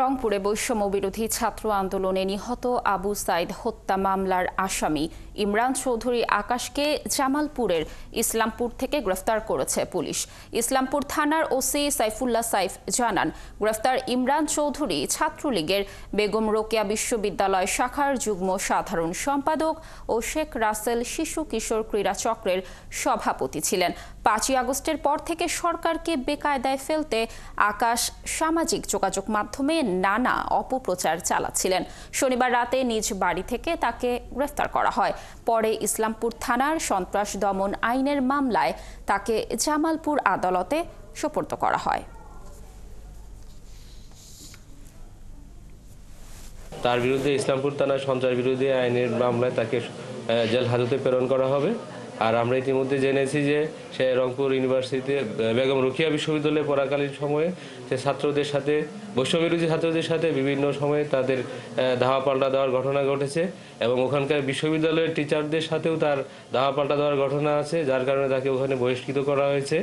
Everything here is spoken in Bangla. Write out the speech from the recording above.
রংপুরে বৈষম্য বিরোধী ছাত্র আন্দোলনে নিহত আবু সাইদ হত্যা মামলার আসামি ইমরান চৌধুরী আকাশকে জামালপুরের ইসলামপুর থেকে গ্রেফতার করেছে পুলিশ। ইসলামপুর থানার ওসি সাইফুল্লাহ সাইফ জানান, গ্রেফতার ইমরান চৌধুরী ছাত্রলীগের বেগম রোকেয়া বিশ্ববিদ্যালয় শাখার যুগ্ম সাধারণ সম্পাদক ও শেখ রাসেল শিশু কিশোর ক্রীড়া চক্রের সভাপতি ছিলেন। 5ই আগস্টের পর থেকে সরকারকে বেকায়দায় ফেলতে আকাশ সামাজিক যোগাযোগ মাধ্যমে নানা অপপ্রচার চালাচ্ছিলেন। শনিবার রাতে নিজ বাড়ি থেকে তাকে গ্রেফতার করা হয়। পরে ইসলামপুর থানার সন্ত্রাস দমন আইনের মামলায় তাকে জামালপুর আদালতে সোপর্দ করা হয়। তার বিরুদ্ধে ইসলামপুর থানার সন্ত্রাস বিরোধী আইনের মামলায় তাকে জেল হাজতে প্রেরণ করা হবে। আর আমরা ইতিমধ্যে জেনেছি যে সে রংপুর ইউনিভার্সিটিতে বেগম রোকেয়া বিশ্ববিদ্যালয়ে পড়াকালীন সময়ে সে ছাত্রদের সাথে বৈষম্যবিরোধী ছাত্রদের সাথে বিভিন্ন সময়ে তাদের ধাওয়া পাল্টা দেওয়ার ঘটনা ঘটেছে এবং ওখানকার বিশ্ববিদ্যালয়ের টিচারদের সাথেও তার ধাওয়া পাল্টা দেওয়ার ঘটনা আছে, যার কারণে তাকে ওখানে বহিষ্কৃত করা হয়েছে।